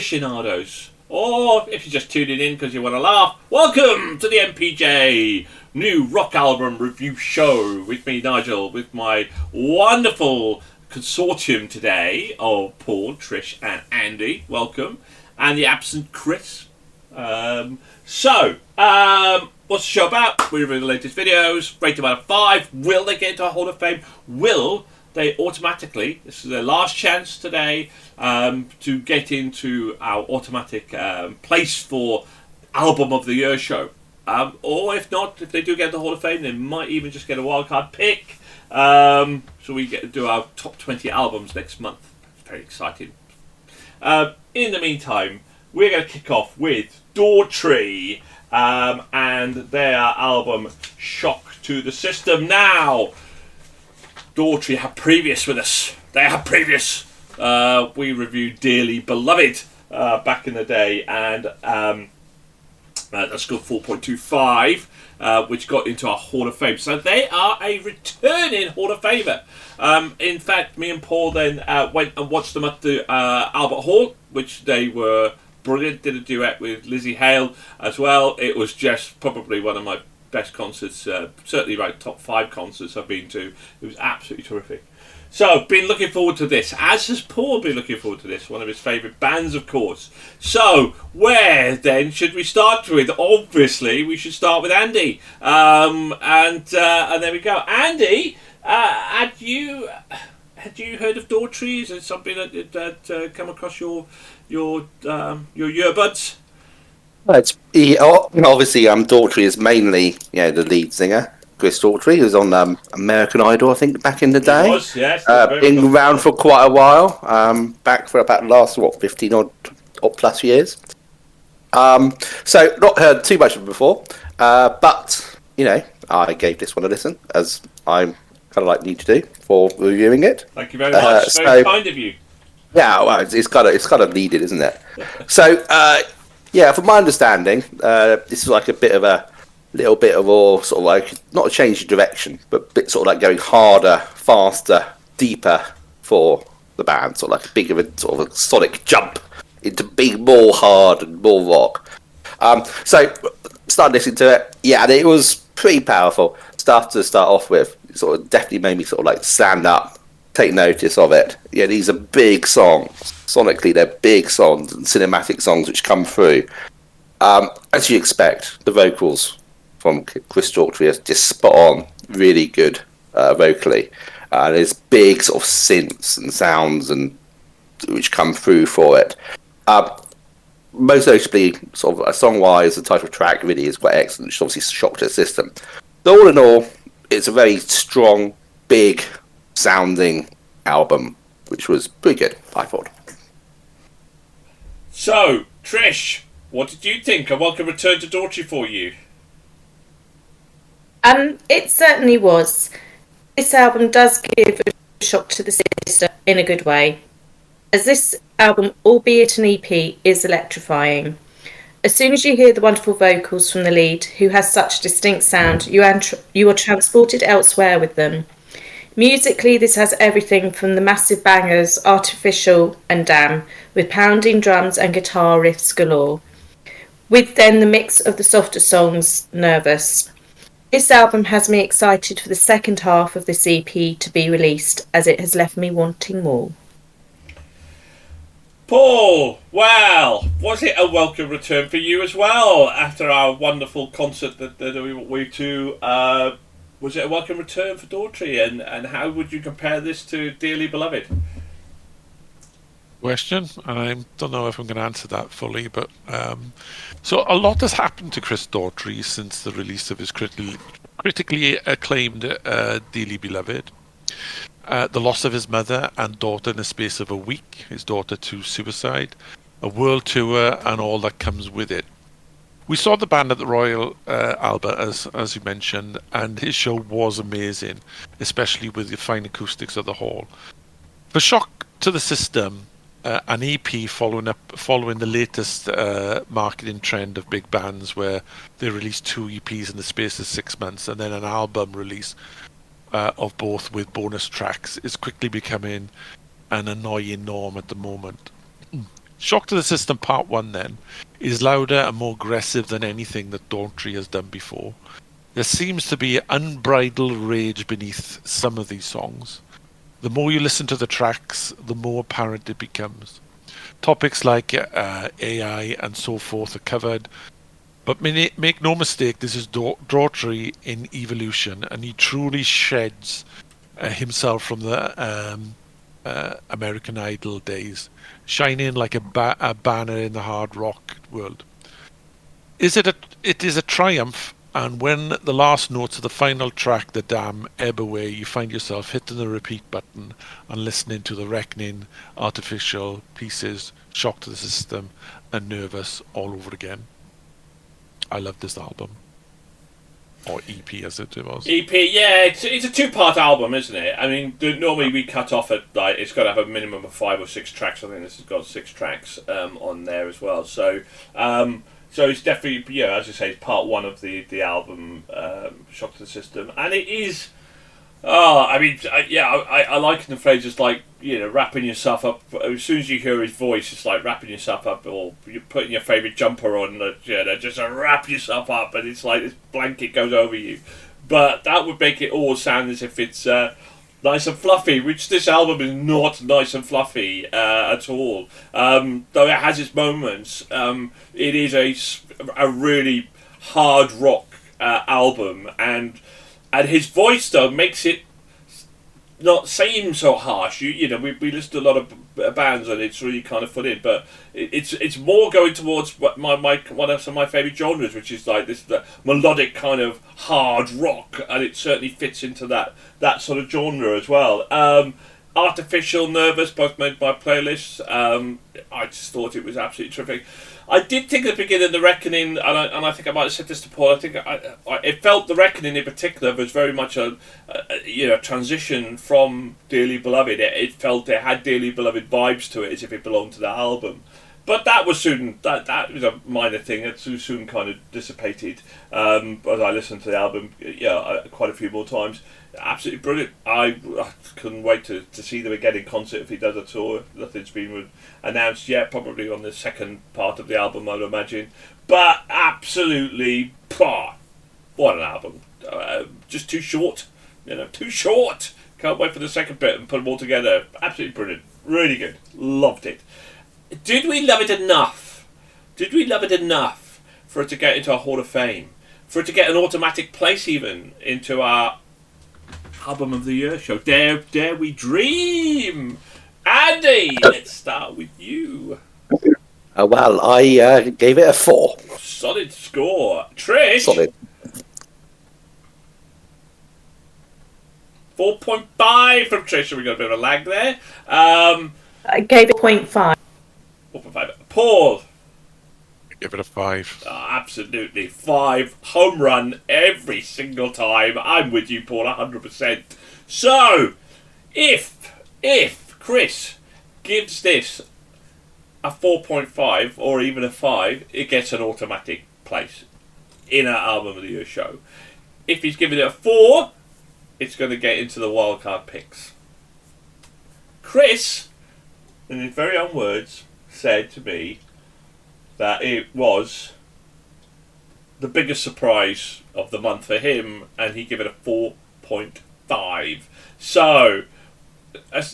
aficionados, or if you're just tuning in because you want to laugh, welcome to the MPJ new rock album review show with me, Nigel, with my wonderful consortium today of Paul, Trish and Andy. Welcome. And the absent Chris. What's the show about? We review the latest videos, rate them out of 5. Will they get into our Hall of Fame? Will they automatically, this is their last chance today, to get into our automatic place for Album of the Year show. Or if not, if they do get the Hall of Fame, they might even just get a wildcard pick. So we get to do our top 20 albums next month. It's very exciting. In the meantime, we're going to kick off with Daughtry and their album Shock to the System. Now, Daughtry had previous with us. They had previous. We reviewed Dearly Beloved back in the day, and that scored 4.25, which got into our Hall of Fame. So they are a returning Hall of Famer. In fact, me and Paul then went and watched them at the Albert Hall, which they were brilliant. Did a duet with Lizzie Hale as well. It was just probably one of my best concerts, certainly like top 5 concerts I've been to. It was absolutely terrific. So, been looking forward to this, as has Paul been looking forward to this, one of his favourite bands, of course. So, where then should we start with? Obviously, we should start with Andy. And there we go. Andy, had you heard of Daughtry? Is it something that come across your earbuds? Well, obviously, Daughtry is mainly, the lead singer, Chris Daughtry, who's on American Idol, I think, back in the day. He was, yes. Been around for quite a while, back for about the last, 15 odd plus years. So, not heard too much of it before, but, I gave this one a listen, as I'm kind of need to do for reviewing it. Thank you very much. Very kind of you. Yeah, well, it's kind of needed, isn't it? So, from my understanding, this is like a little bit of a sort of like not a change of direction, but a bit sort of like going harder, faster, deeper for the band, sort of like a big of a sort of a sonic jump into being more hard and more rock. So started listening to it, and it was pretty powerful stuff to start off with. It sort of definitely made me sort of like stand up, take notice of it. Yeah, these are big songs. Sonically, they're big songs and cinematic songs which come through. As you expect, the vocals from Chris Daughtry are just spot on, really good vocally. There's big sort of synths and sounds and which come through for it. Most notably, sort of song-wise, the title track really is quite excellent. It's obviously Shock to the System. So all in all, it's a very strong, big sounding album, which was pretty good, I thought. So, Trish, what did you think? A welcome return to Daughtry for you. It certainly was. This album does give a shock to the system in a good way, as this album, albeit an EP, is electrifying. As soon as you hear the wonderful vocals from the lead, who has such a distinct sound, you are transported elsewhere with them. Musically, this has everything from the massive bangers, Artificial and Damn, with pounding drums and guitar riffs galore, with then the mix of the softer songs, Nervous. This album has me excited for the second half of this EP to be released, as it has left me wanting more. Paul, well, was it a welcome return for you as well after our wonderful concert that we went to? Was it a welcome return for Daughtry, and how would you compare this to Dearly Beloved? Question, and I don't know if I'm going to answer that fully, but so a lot has happened to Chris Daughtry since the release of his critically acclaimed Dearly Beloved. The loss of his mother and daughter in the space of a week, his daughter to suicide, a world tour, and all that comes with it. We saw the band at the Royal Albert, as you mentioned, and his show was amazing, especially with the fine acoustics of the hall. For Shock to the System, an EP following the latest marketing trend of big bands, where they release 2 EPs in the space of 6 months, and then an album release of both with bonus tracks, is quickly becoming an annoying norm at the moment. Shock to the System Part 1 then is louder and more aggressive than anything that Daughtry has done before. There seems to be unbridled rage beneath some of these songs. The more you listen to the tracks, the more apparent it becomes. Topics like AI and so forth are covered, but make no mistake, this is Daughtry in evolution, and he truly sheds himself from the American Idol days, shining like a banner in the hard rock world. It is a triumph, and when the last notes of the final track, The Dam, ebb away, you find yourself hitting the repeat button and listening to The Reckoning, Artificial, Pieces, Shock to the System, and Nervous all over again. I love this album. Or EP as it was. EP, yeah, it's a 2-part album, isn't it? I mean, normally we cut off at, like, it's got to have a minimum of 5 or 6 tracks. I think this has got 6 tracks on there as well. So it's definitely, yeah, as you say, it's part 1 of the album, Shock to the System. And it is, I like the phrase, it's like, wrapping yourself up. As soon as you hear his voice, it's like wrapping yourself up, or you're putting your favourite jumper on, just to wrap yourself up, and it's like this blanket goes over you. But that would make it all sound as if it's nice and fluffy, which this album is not nice and fluffy at all. Though it has its moments, it is a really hard rock album, and his voice though makes it not seem so harsh. We listen to a lot of bands and it's really kind of put in, but it's more going towards what one of my favourite genres, which is like this the melodic kind of hard rock, and it certainly fits into that sort of genre as well. Artificial, Nervous, both made my playlists. I just thought it was absolutely terrific. I did think at the beginning of The Reckoning, and I think I might have said this to Paul, I think it felt The Reckoning in particular was very much a transition from Dearly Beloved. It felt it had Dearly Beloved vibes to it, as if it belonged to the album. But that was soon, that was a minor thing, it soon kind of dissipated as I listened to the album quite a few more times. Absolutely brilliant. I couldn't wait to see them again in concert if he does a tour. Nothing's been announced yet, probably on the second part of the album, I'd imagine. But absolutely, what an album. Just too short. Too short. Can't wait for the second bit and put them all together. Absolutely brilliant. Really good. Loved it. Did we love it enough? Did we love it enough for it to get into our Hall of Fame? For it to get an automatic place even into our Album of the Year show? Dare we dream? Andy, let's start with you. Well, I gave it a 4. Solid score. Trish? Solid. 4.5 from Trish. We got a bit of a lag there. I gave it 0.5. 4.5. Paul? Give it a 5. Absolutely. 5. Home run every single time. I'm with you, Paul, 100%. So, if Chris gives this a 4.5 or even a 5, it gets an automatic place in our Album of the Year show. If he's giving it a 4, it's going to get into the wildcard picks. Chris, in his very own words, said to me that it was the biggest surprise of the month for him, and he gave it a 4.5. So,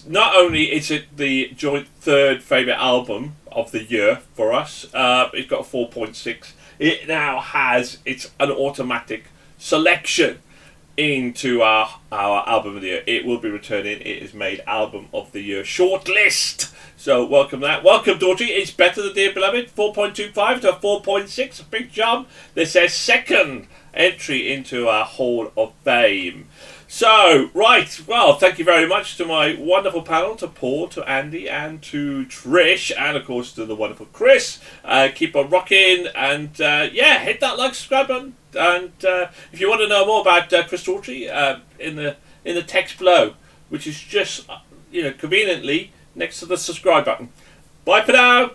not only is it the joint third favourite album of the year for us, it's got a 4.6. It now has an automatic selection into our Album of the Year. It will be returning. It is made Album of the Year shortlist. So welcome that. Welcome, Daughtry. It's better than Dear Beloved. 4.25 to a 4.6. A big jump. This is second entry into our Hall of Fame. So, right. Well, thank you very much to my wonderful panel, to Paul, to Andy, and to Trish, and of course to the wonderful Chris. Keep on rocking, and hit that like, subscribe button. And if you want to know more about Chris Daughtry, in the text below, which is just conveniently next to the subscribe button. Bye for now.